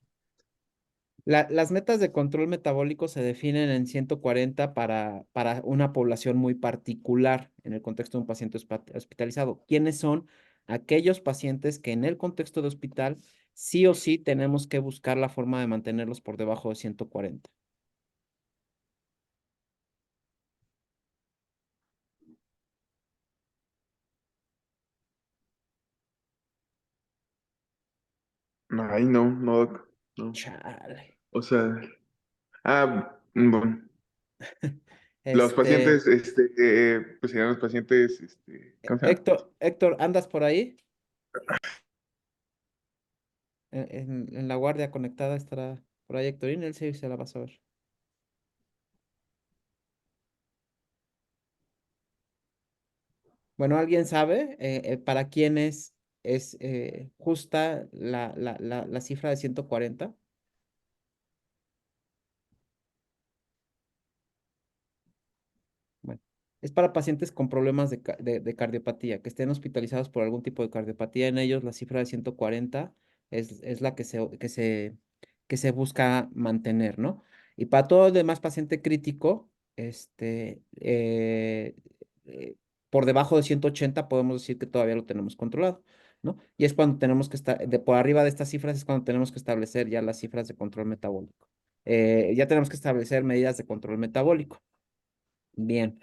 Las metas de control metabólico se definen en 140 para una población muy particular en el contexto de un paciente hospitalizado. ¿Quiénes son aquellos pacientes que en el contexto de hospital sí o sí tenemos que buscar la forma de mantenerlos por debajo de 140? ay, no, Doc. No. Chale. O sea, bueno. Los Este, pacientes, pues serían los pacientes, ¿cómo se llama? Héctor, ¿andas por ahí? En la guardia conectada estará por ahí Héctorín, él sí se la va a saber. Bueno, ¿alguien sabe para quién es justa la cifra de 140? Bueno, es para pacientes con problemas de cardiopatía, que estén hospitalizados por algún tipo de cardiopatía. En ellos la cifra de 140 es la que se busca mantener, ¿no? Y para todo el demás paciente crítico, por debajo de 180 podemos decir que todavía lo tenemos controlado, ¿no? Y es cuando tenemos que estar, por arriba de estas cifras es cuando tenemos que establecer ya las cifras de control metabólico. Ya tenemos que establecer medidas de control metabólico. Bien.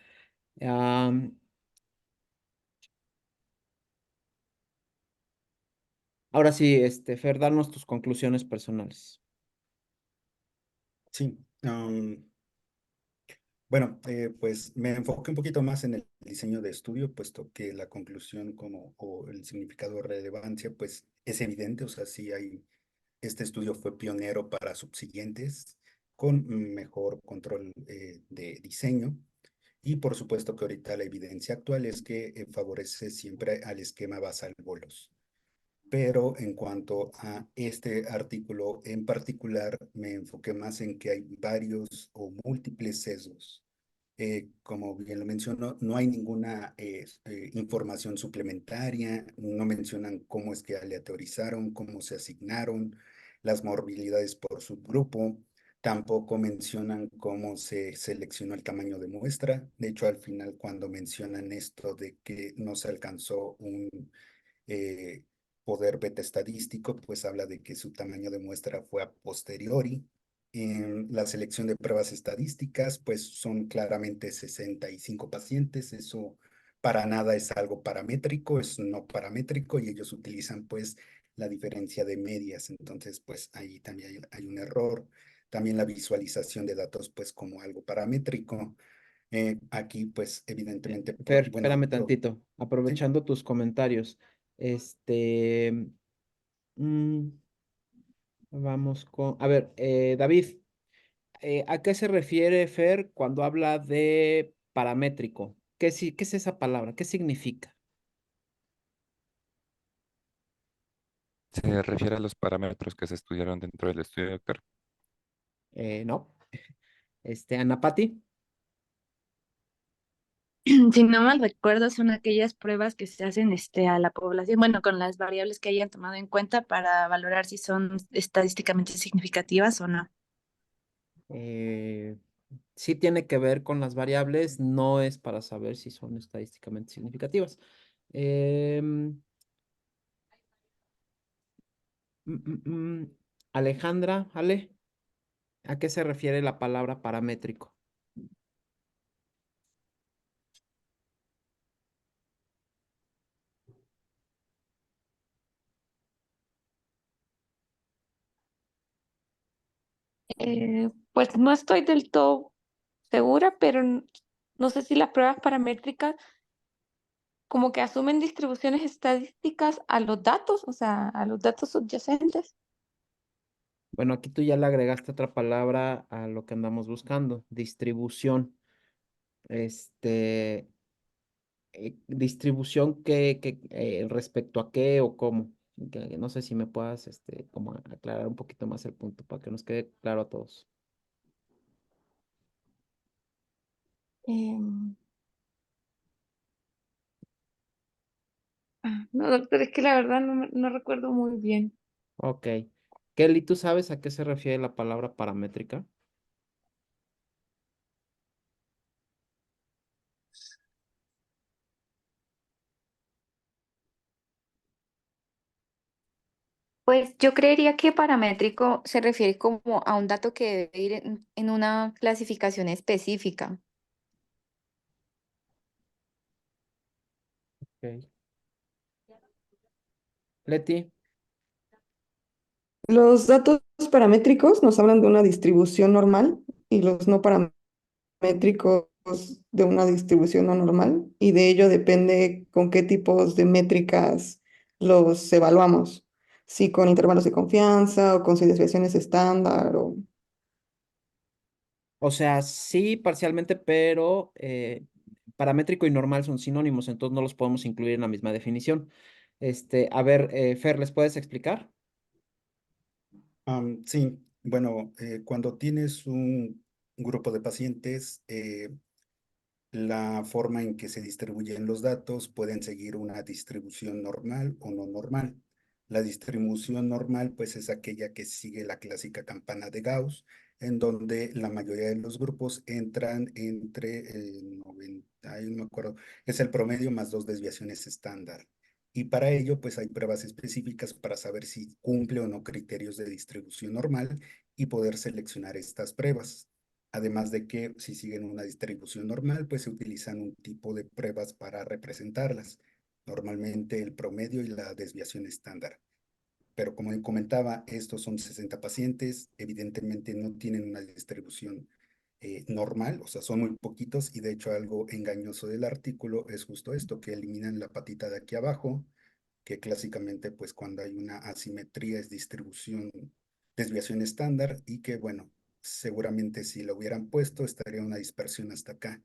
Ahora sí, Fer, danos tus conclusiones personales. Sí. Bueno, pues me enfoqué un poquito más en el diseño de estudio, puesto que la conclusión o el significado de relevancia, pues es evidente, o sea, sí hay, este estudio fue pionero para subsiguientes con mejor control de diseño. Y por supuesto que ahorita la evidencia actual es que favorece siempre al esquema basal bolos. Pero en cuanto a este artículo en particular, me enfoqué más en que hay varios o múltiples sesgos. Como bien lo mencionó, no hay ninguna información suplementaria, no mencionan cómo es que aleatorizaron, cómo se asignaron las morbilidades por subgrupo, tampoco mencionan cómo se seleccionó el tamaño de muestra. De hecho, al final, cuando mencionan esto de que no se alcanzó un eh, poder beta estadístico, pues habla de que su tamaño de muestra fue a posteriori. En la selección de pruebas estadísticas, pues son claramente 65 pacientes. Eso para nada es algo paramétrico, es no paramétrico y ellos utilizan pues la diferencia de medias. Entonces, pues ahí también hay un error. También la visualización de datos pues como algo paramétrico. Aquí pues evidentemente, Fer, bueno, espérame tantito, sí. aprovechando tus comentarios. Mm, Vamos con, a ver, David, ¿a qué se refiere Fer cuando habla de paramétrico? ¿Qué es esa palabra? ¿Qué significa? Se refiere a los parámetros que se estudiaron dentro del estudio, doctor. No. Ana Pati. Si no mal recuerdo, son aquellas pruebas que se hacen a la población, bueno, con las variables que hayan tomado en cuenta para valorar si son estadísticamente significativas o no. Sí tiene que ver con las variables, no es para saber si son estadísticamente significativas. Em, Alejandra, Ale, ¿a qué se refiere la palabra paramétrico? Pues no estoy del todo segura, pero no sé si las pruebas paramétricas como que asumen distribuciones estadísticas a los datos, o sea, a los datos subyacentes. Bueno, aquí tú ya le agregaste otra palabra a lo que andamos buscando, distribución. Este, distribución respecto a qué o cómo. No sé si me puedas, como aclarar un poquito más el punto para que nos quede claro a todos. Em, no, doctor, es que la verdad no recuerdo muy bien. Ok. Kelly, ¿tú sabes a qué se refiere la palabra paramétrica? Pues yo creería que paramétrico se refiere como a un dato que debe ir en una clasificación específica. Ok. Leti. Los datos paramétricos nos hablan de una distribución normal y los no paramétricos de una distribución no normal, y de ello depende con qué tipos de métricas los evaluamos, si con intervalos de confianza o con si desviaciones estándar o... O sea, sí, parcialmente, pero paramétrico y normal son sinónimos, entonces no los podemos incluir en la misma definición. A ver, Fer, ¿les puedes explicar? Sí, bueno, cuando tienes un grupo de pacientes, la forma en que se distribuyen los datos pueden seguir una distribución normal o no normal. La distribución normal, pues, es aquella que sigue la clásica campana de Gauss, en donde la mayoría de los grupos entran entre 90, ay, no me acuerdo, es el promedio más dos desviaciones estándar. Y para ello, pues, hay pruebas específicas para saber si cumple o no criterios de distribución normal y poder seleccionar estas pruebas. Además de que si siguen una distribución normal, pues se utilizan un tipo de pruebas para representarlas, normalmente el promedio y la desviación estándar. Pero como comentaba, estos son 60 pacientes, evidentemente no tienen una distribución normal, o sea, son muy poquitos y de hecho algo engañoso del artículo es justo esto, que eliminan la patita de aquí abajo, que clásicamente pues cuando hay una asimetría es distribución, desviación estándar y que bueno, seguramente si lo hubieran puesto estaría una dispersión hasta acá.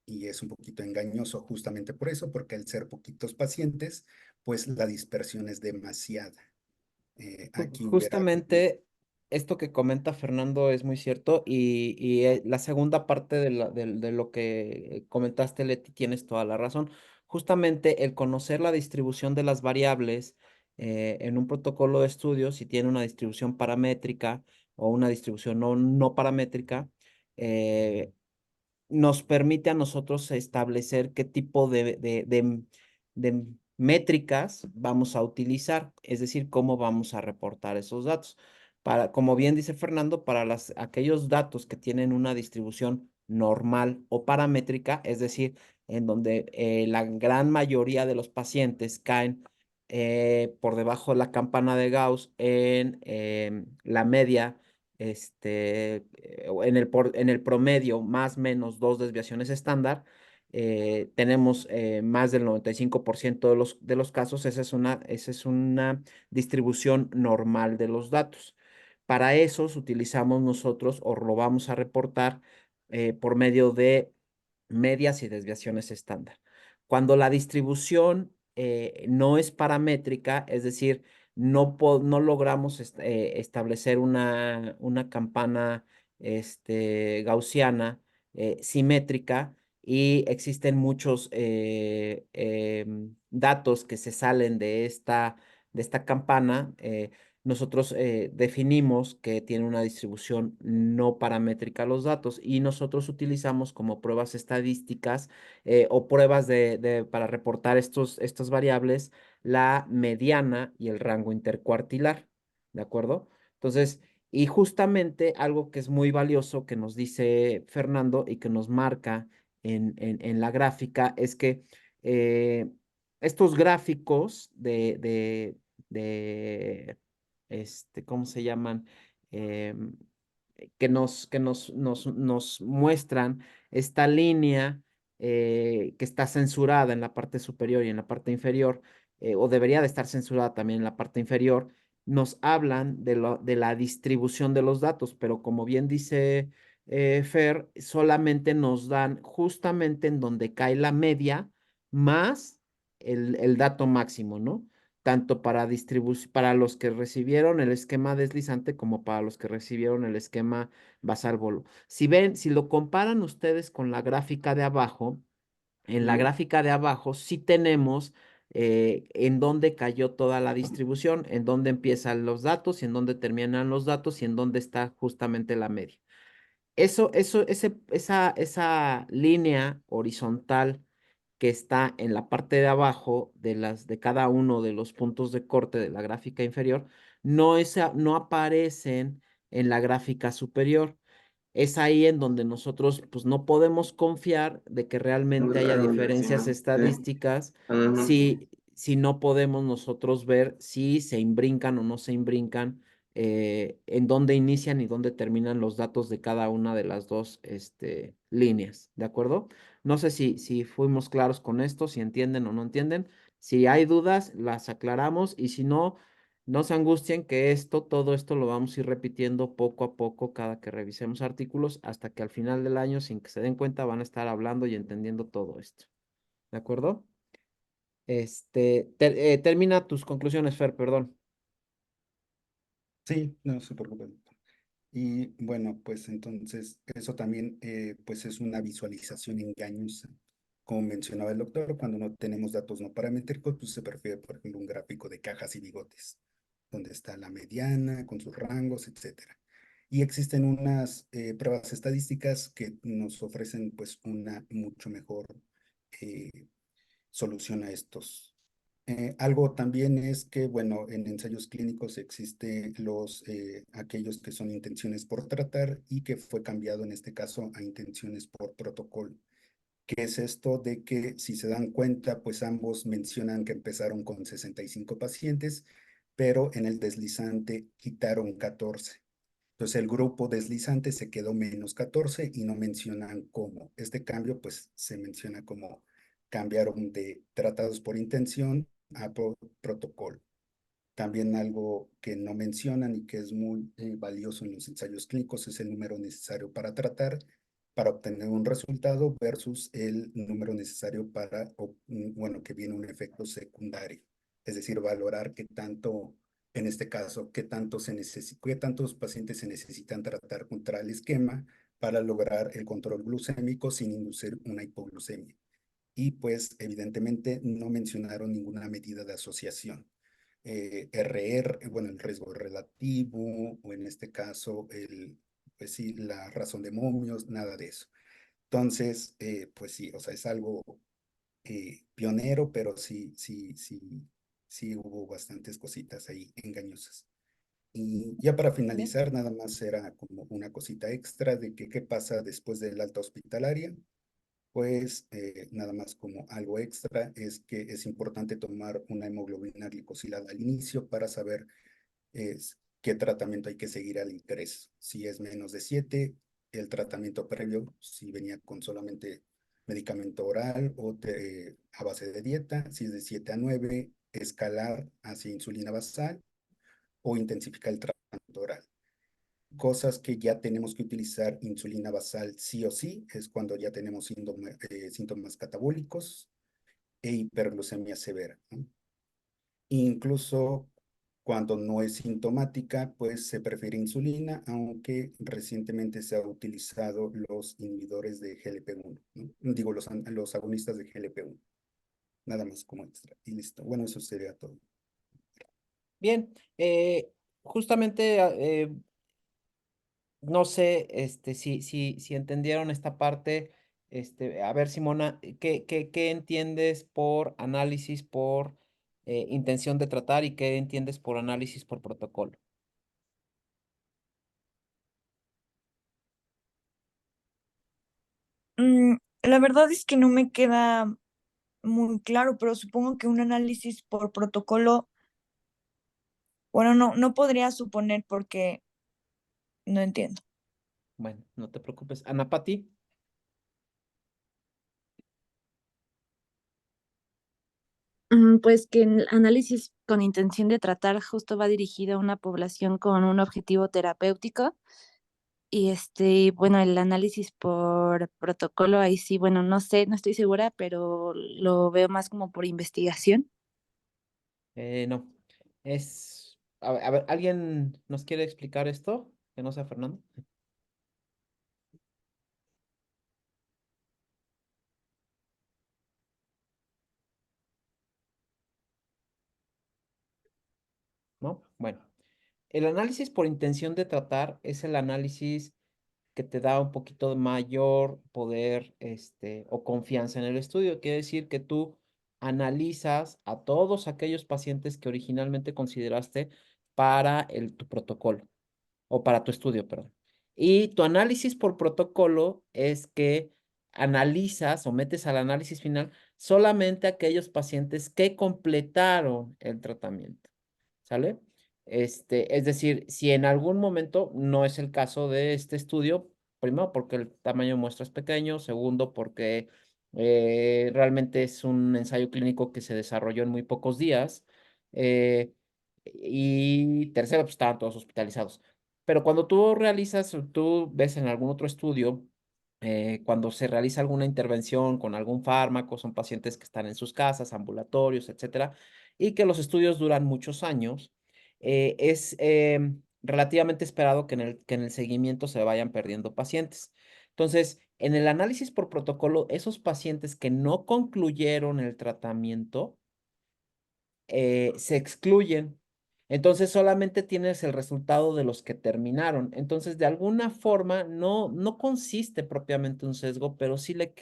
Y es un poquito engañoso justamente por eso, porque al ser poquitos pacientes, pues la dispersión es demasiada. Aquí hubiera... Justamente esto que comenta Fernando es muy cierto y la segunda parte de lo que comentaste, Leti, tienes toda la razón. Justamente el conocer la distribución de las variables en un protocolo de estudio, si tiene una distribución paramétrica o una distribución no paramétrica, eh, nos permite a nosotros establecer qué tipo de métricas vamos a utilizar, es decir, cómo vamos a reportar esos datos. Como bien dice Fernando, para aquellos datos que tienen una distribución normal o paramétrica, es decir, en donde la gran mayoría de los pacientes caen por debajo de la campana de Gauss en la media en el promedio, más o menos dos desviaciones estándar, tenemos más del 95% de los casos, esa es una distribución normal de los datos. Para esos utilizamos nosotros o lo vamos a reportar por medio de medias y desviaciones estándar. Cuando la distribución no es paramétrica, es decir, no logramos establecer una campana gaussiana simétrica y existen muchos datos que se salen de esta campana, nosotros definimos que tiene una distribución no paramétrica los datos y nosotros utilizamos como pruebas estadísticas o pruebas para reportar estas variables la mediana y el rango intercuartilar, ¿de acuerdo? Entonces, y justamente algo que es muy valioso que nos dice Fernando y que nos marca en la gráfica es que eh, estos gráficos ¿cómo se llaman? Em, que nos muestran esta línea que está censurada en la parte superior y en la parte inferior, o debería de estar censurada también en la parte inferior, nos hablan de la distribución de los datos, pero como bien dice Fer, solamente nos dan justamente en donde cae la media más el dato máximo, ¿no? Tanto para los que recibieron el esquema deslizante como para los que recibieron el esquema basal bolo. Si lo comparan ustedes con la gráfica de abajo, en la gráfica de abajo sí tenemos en dónde cayó toda la distribución, en dónde empiezan los datos y en dónde terminan los datos y en dónde está justamente la media. Esa línea horizontal que está en la parte de abajo de cada uno de los puntos de corte de la gráfica inferior, no aparecen en la gráfica superior. Es ahí en donde nosotros pues no podemos confiar de que realmente haya diferencias estadísticas si no podemos nosotros ver si se imbrincan o no se imbrincan en dónde inician y dónde terminan los datos de cada una de las dos líneas, ¿de acuerdo? No sé si fuimos claros con esto, si entienden o no entienden. Si hay dudas, las aclaramos y si no, no se angustien que todo esto lo vamos a ir repitiendo poco a poco cada que revisemos artículos hasta que al final del año, sin que se den cuenta, van a estar hablando y entendiendo todo esto, ¿de acuerdo? Termina tus conclusiones, Fer, perdón. Sí, no se preocupe, doctor. Y bueno, pues entonces eso también pues es una visualización engañosa. Como mencionaba el doctor, cuando no tenemos datos no paramétricos, pues se prefiere, por ejemplo, un gráfico de cajas y bigotes, donde está la mediana con sus rangos, etcétera. Y existen unas pruebas estadísticas que nos ofrecen pues una mucho mejor eh, solución a estos. Algo también es que, bueno, en ensayos clínicos existe aquellos que son intenciones por tratar y que fue cambiado en este caso a intenciones por protocolo. ¿Qué es esto de que si se dan cuenta, pues ambos mencionan que empezaron con 65 pacientes, pero en el deslizante quitaron 14. Entonces el grupo deslizante se quedó menos 14 y no mencionan cómo. Este cambio pues se menciona como cambiaron de tratados por intención a protocolo. También algo que no mencionan y que es muy valioso en los ensayos clínicos es el número necesario para tratar, para obtener un resultado versus el número necesario bueno, que viene un efecto secundario. Es decir, valorar qué tanto, en este caso, qué tantos pacientes se necesitan tratar contra el esquema para lograr el control glucémico sin inducir una hipoglucemia. Y pues evidentemente no mencionaron ninguna medida de asociación. RR, bueno, el riesgo relativo, o en este caso, pues sí, la razón de momios, nada de eso. Entonces, pues sí, o sea, es algo pionero, pero sí hubo bastantes cositas ahí engañosas. Y ya para finalizar, nada más era como una cosita extra de que qué pasa después del alta hospitalaria. Pues nada más como algo extra es que es importante tomar una hemoglobina glicosilada al inicio para saber qué tratamiento hay que seguir al ingreso. Si es menos de 7, el tratamiento previo, si venía con solamente medicamento oral o a base de dieta, si es de 7 a 9, escalar hacia insulina basal o intensificar el tratamiento oral. cosas que ya tenemos que utilizar insulina basal sí o sí, es cuando ya tenemos síntomas catabólicos e hiperglucemia severa, ¿no? Incluso cuando no es sintomática, pues se prefiere insulina, aunque recientemente se ha utilizado los inhibidores de GLP-1, ¿no? Digo, los agonistas de GLP-1. Nada más como extra. Y listo. Bueno, eso sería todo. Bien, justamente no sé si entendieron esta parte. A ver, Simona, ¿qué entiendes por análisis por intención de tratar y qué entiendes por análisis por protocolo? La verdad es que no me queda muy claro, pero supongo que un análisis por protocolo, bueno, no podría suponer porque no entiendo. Bueno, no te preocupes. Ana Pati. Pues que el análisis con intención de tratar justo va dirigido a una población con un objetivo terapéutico. Y bueno, el análisis por protocolo, ahí sí, bueno, no sé, no estoy segura, pero lo veo más como por investigación. No, a ver, ¿alguien nos quiere explicar esto? Que no sea Fernando. ¿No? Bueno, el análisis por intención de tratar es el análisis que te da un poquito de mayor poder, o confianza en el estudio. Quiere decir que tú analizas a todos aquellos pacientes que originalmente consideraste para tu protocolo o para tu estudio, perdón. Y tu análisis por protocolo es que analizas o metes al análisis final solamente aquellos pacientes que completaron el tratamiento. ¿Sale? Es decir, si en algún momento no es el caso de este estudio, primero porque el tamaño de muestra es pequeño, segundo porque realmente es un ensayo clínico que se desarrolló en muy pocos días, y tercero, pues estaban todos hospitalizados. Pero cuando tú realizas, o tú ves en algún otro estudio, cuando se realiza alguna intervención con algún fármaco, son pacientes que están en sus casas, ambulatorios, etcétera, y que los estudios duran muchos años, es relativamente esperado que en el seguimiento se vayan perdiendo pacientes. Entonces, en el análisis por protocolo, esos pacientes que no concluyeron el tratamiento se excluyen. Entonces solamente tienes el resultado de los que terminaron. Entonces, de alguna forma, no consiste propiamente un sesgo, pero sí le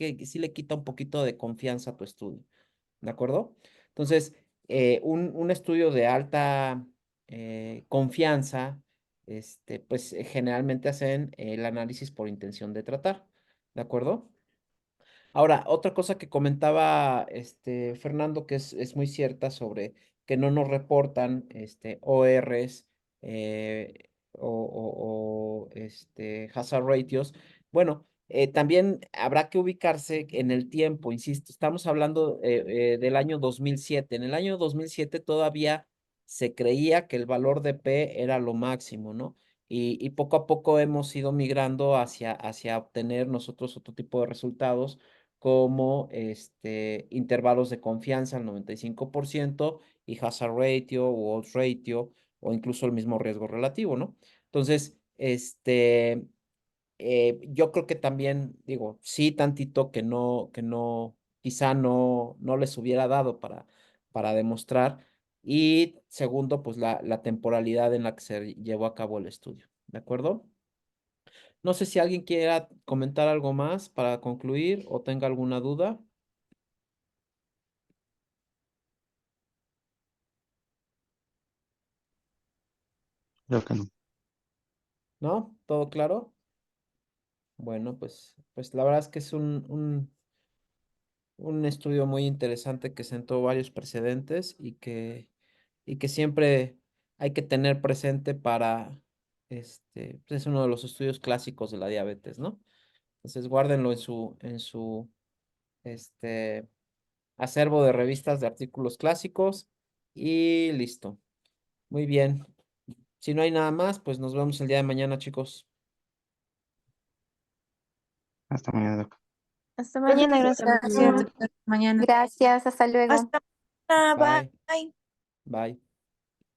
quita un poquito de confianza a tu estudio. ¿De acuerdo? Entonces, un estudio de alta confianza, pues generalmente hacen el análisis por intención de tratar. ¿De acuerdo? Ahora, otra cosa que comentaba Fernando, que es muy cierta sobre que no nos reportan ORs o hazard ratios. Bueno, también habrá que ubicarse en el tiempo, insisto, estamos hablando del año 2007. En el año 2007 todavía se creía que el valor de P era lo máximo, ¿no? Y poco a poco hemos ido migrando hacia obtener nosotros otro tipo de resultados como intervalos de confianza al 95% y hazard ratio o odds ratio o incluso el mismo riesgo relativo, ¿no? Entonces, yo creo que también, digo, sí tantito quizá no les hubiera dado para demostrar. Y segundo, pues la temporalidad en la que se llevó a cabo el estudio, ¿de acuerdo? No sé si alguien quiera comentar algo más para concluir o tenga alguna duda. Creo que no. ¿No? ¿Todo claro? Bueno, pues la verdad es que es un estudio muy interesante que sentó varios precedentes y que siempre hay que tener presente para, pues es uno de los estudios clásicos de la diabetes, ¿no? Entonces guárdenlo en su este, acervo de revistas de artículos clásicos y listo. Muy bien. Si no hay nada más, pues nos vemos el día de mañana, chicos. Hasta mañana, Doc. Hasta mañana, Gracias, gracias. doctor. Doctor. Mañana. Gracias, hasta luego. Hasta mañana, Bye. bye. Bye.